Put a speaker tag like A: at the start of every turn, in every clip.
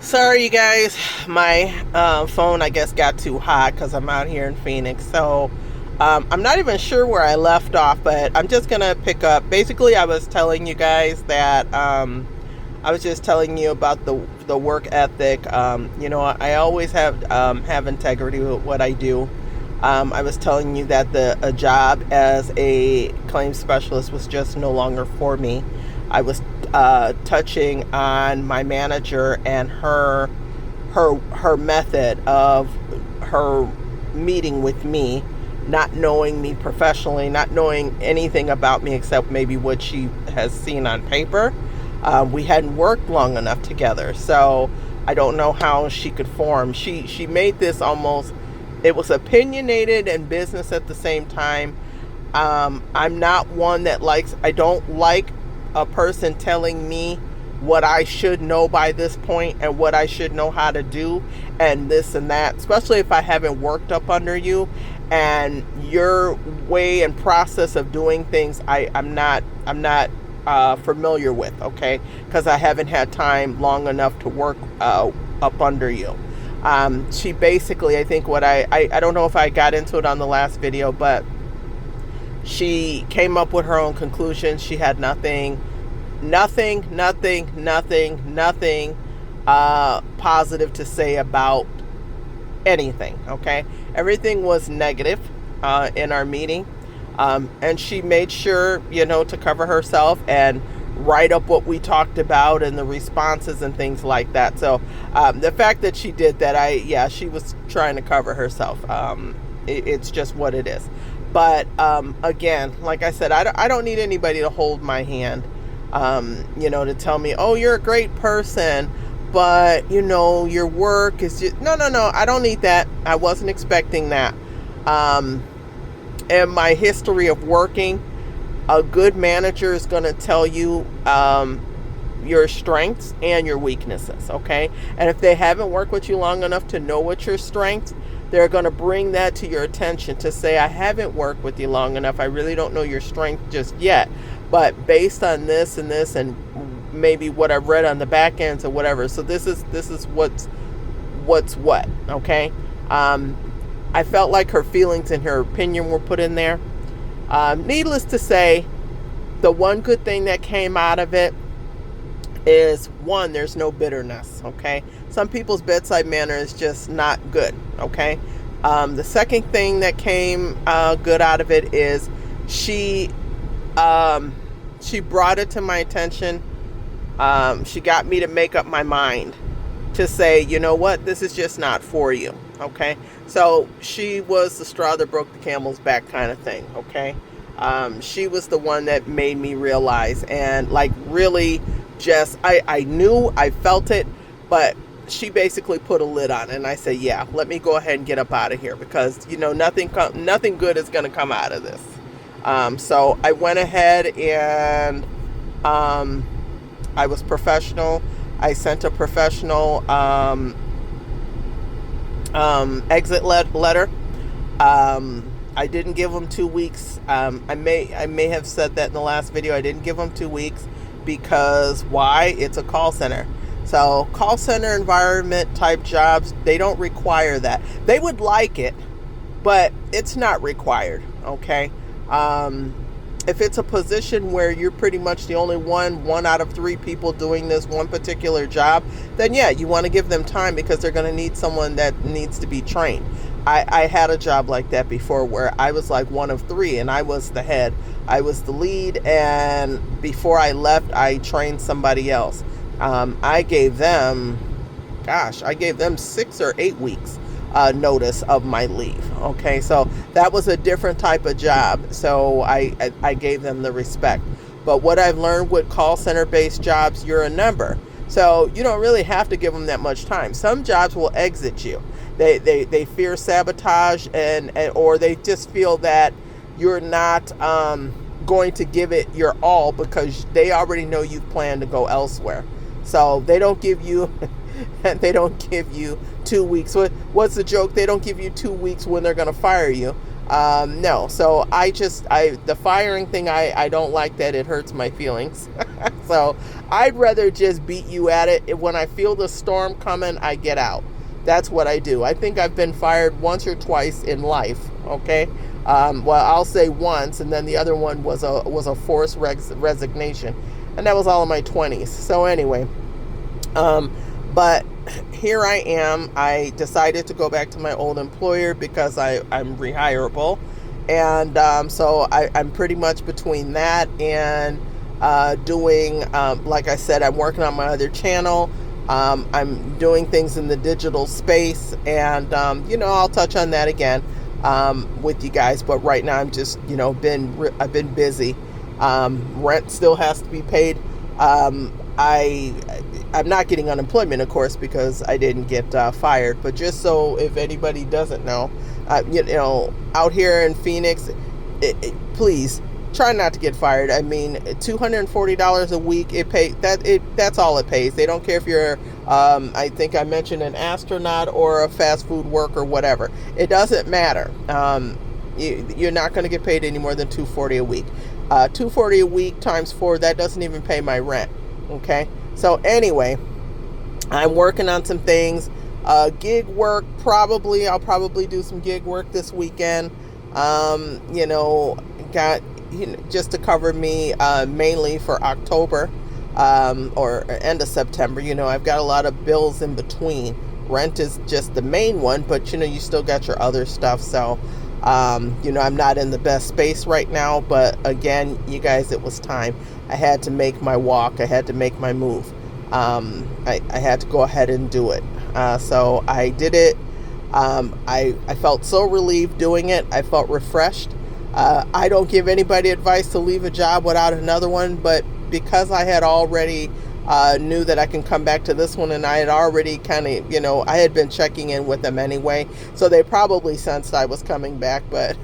A: Sorry, you guys. My phone, I guess, got too hot because I'm out here in Phoenix. So I'm not even sure where I left off, but I'm just going to pick up. Basically, I was telling you guys that I was just telling you about the work ethic. I always have integrity with what I do. I was telling you that a job as a claims specialist was just no longer for me. I was touching on my manager and her method of her meeting with me, not knowing me professionally, not knowing anything about me except maybe what she has seen on paper. We hadn't worked long enough together, so I don't know how she could form. She made this almost. It was opinionated and business at the same time. I'm not one that likes. I don't like a person telling me what I should know by this point and what I should know how to do and this and that, especially if I haven't worked up under you and your way and process of doing things. I'm not familiar with, okay, because I haven't had time long enough to work up under you. She basically, I think what I don't know if I got into it on the last video, but she came up with her own conclusions. She had nothing positive to say about anything, okay? Everything was negative in our meeting. And she made sure, to cover herself and write up what we talked about and the responses and things like that. So the fact that she did that, she was trying to cover herself. It's just what it is. But again, like I said, I don't need anybody to hold my hand, to tell me, oh, you're a great person, but, your work is just, no, I don't need that. I wasn't expecting that. And my history of working, a good manager is going to tell you your strengths and your weaknesses, okay? And if they haven't worked with you long enough to know what your strengths, they're going to bring that to your attention to say, I haven't worked with you long enough. I really don't know your strength just yet. But based on this and this and maybe what I've read on the back ends or whatever. So this is what's what, okay? I felt like her feelings and her opinion were put in there. Needless to say, the one good thing that came out of it is, one, there's no bitterness, okay? Some people's bedside manner is just not good, okay? The second thing that came good out of it is she brought it to my attention. She got me to make up my mind to say, you know what, this is just not for you, okay? So she was the straw that broke the camel's back kind of thing, okay? She was the one that made me realize, and like really just, I knew, I felt it, but she basically put a lid on it, and I said, yeah, let me go ahead and get up out of here, because, nothing good is going to come out of this. So I went ahead and I was professional. I sent a professional exit letter. I didn't give them 2 weeks. I may have said that in the last video. I didn't give them 2 weeks because why? It's a call center. So call center environment type jobs, they don't require that. They would like it, but it's not required, okay? If it's a position where you're pretty much the only one out of 3 people doing this one particular job, then yeah, you want to give them time because they're going to need someone that needs to be trained. I had a job like that before where I was like one of 3 and I was the head. I was the lead, and before I left, I trained somebody else. I gave them 6 or 8 weeks notice of my leave. Okay, so that was a different type of job. So I gave them the respect. But what I've learned with call center based jobs, you're a number. So you don't really have to give them that much time. Some jobs will exit you. They fear sabotage or they just feel that you're not going to give it your all because they already know you plan to go elsewhere. So they don't give you 2 weeks. What's the joke? They don't give you 2 weeks when they're going to fire you. No, so the firing thing, I don't like that. It hurts my feelings. So I'd rather just beat you at it. When I feel the storm coming, I get out. That's what I do. I think I've been fired once or twice in life. Okay. Well, I'll say once, and then the other one was a forced resignation, and that was all in my 20s. So anyway, but here I am. I decided to go back to my old employer because I'm rehirable, and so I'm pretty much between that and doing, like I said, I'm working on my other channel. I'm doing things in the digital space, and I'll touch on that again with you guys. But right now, I'm just I've been busy. Rent still has to be paid. I'm not getting unemployment, of course, because I didn't get fired. But just so if anybody doesn't know, out here in Phoenix, please try not to get fired. I mean, $240 a week, that's all it pays. They don't care if you're, I think I mentioned an astronaut or a fast food worker, whatever. It doesn't matter. You're not going to get paid any more than $240 a week. $240 a week times 4, that doesn't even pay my rent. Okay. So anyway, I'm working on some things. Gig work, I'll probably do some gig work this weekend. Just to cover me mainly for October or end of September. I've got a lot of bills in between. Rent is just the main one, but you still got your other stuff. So I'm not in the best space right now, but again, you guys, it was time. I had to make my walk. I had to make my move. I had to go ahead and do it. So I did it. I felt so relieved doing it. I felt refreshed. I don't give anybody advice to leave a job without another one, but because I had already knew that I can come back to this one, and I had already kind of, I had been checking in with them anyway, so they probably sensed I was coming back, but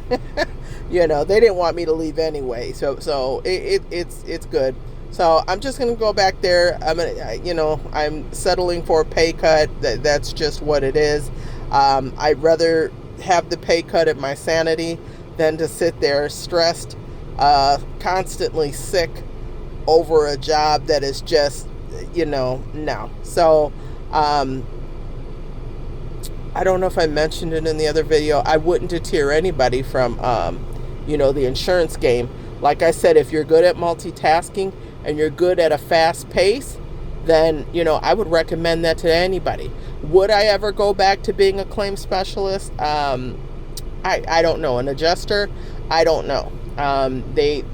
A: they didn't want me to leave anyway. So it's good. So I'm just gonna go back there. I'm settling for a pay cut. That's just what it is. I'd rather have the pay cut at my sanity than to sit there stressed, constantly sick over a job that is just, no. So, I don't know if I mentioned it in the other video. I wouldn't deter anybody from, the insurance game. Like I said, if you're good at multitasking and you're good at a fast pace, then, I would recommend that to anybody. Would I ever go back to being a claim specialist? I don't know. An adjuster? I don't know.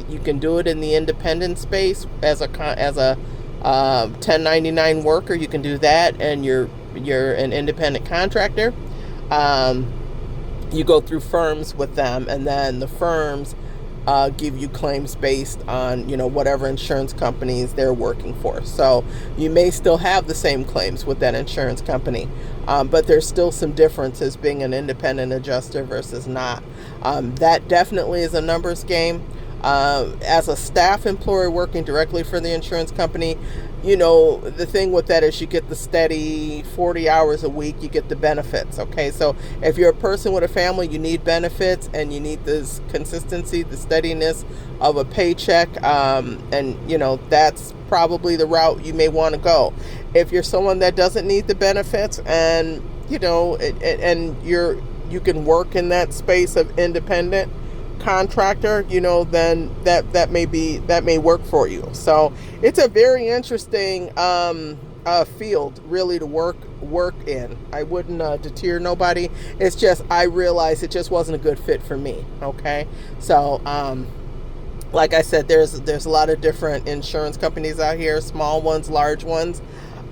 A: You can do it in the independent space as a 1099 worker. You can do that, and you're an independent contractor. You go through firms with them, and then the firms give you claims based on whatever insurance companies they're working for. So you may still have the same claims with that insurance company, but there's still some differences being an independent adjuster versus not. That definitely is a numbers game. As a staff employee working directly for the insurance company, the thing with that is you get the steady 40 hours a week, you get the benefits. Okay, so if you're a person with a family, you need benefits, and you need this consistency, the steadiness of a paycheck, and that's probably the route you may want to go. If you're someone that doesn't need the benefits, and and you can work in that space of independent contractor, then that may work for you. So it's a very interesting field really to work in. I wouldn't deter nobody. It's just I realized it just wasn't a good fit for me. Okay, so like I said, there's a lot of different insurance companies out here, small ones, large ones.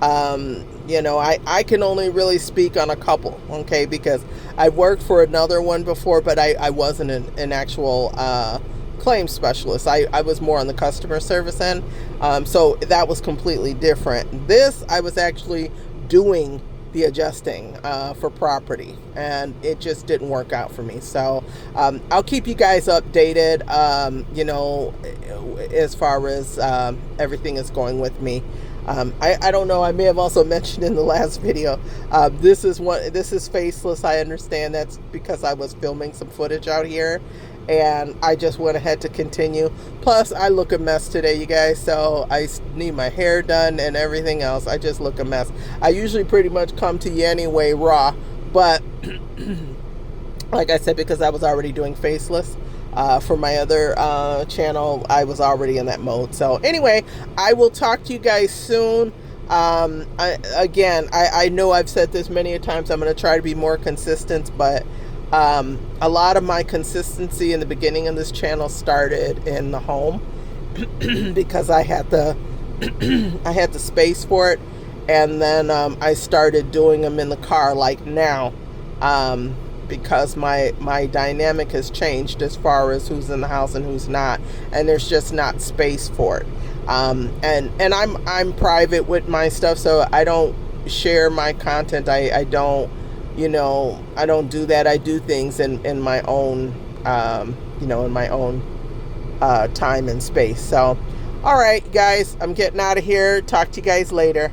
A: I can only really speak on a couple, okay, because I worked for another one before, but I wasn't an actual claims specialist. I was more on the customer service end, so that was completely different. This, I was actually doing the adjusting for property, and it just didn't work out for me. So I'll keep you guys updated, as far as everything is going with me. I don't know, I may have also mentioned in the last video, this is faceless. I understand that's because I was filming some footage out here and I just went ahead to continue. Plus I look a mess today, you guys, so I need my hair done and everything else. I just look a mess. I usually pretty much come to you anyway raw, but like I said, because I was already doing faceless for my other channel, I was already in that mode. So anyway, I will talk to you guys soon. I know I've said this many a times, I'm going to try to be more consistent, but a lot of my consistency in the beginning of this channel started in the home because I had the I had the space for it, and then I started doing them in the car like now, because my dynamic has changed as far as who's in the house and who's not, and there's just not space for it. And I'm private with my stuff, so I don't share my content. I don't, you know, I don't do that. I do things in my own, you know, in my own time and space. So, all right, guys, I'm getting out of here. Talk to you guys later.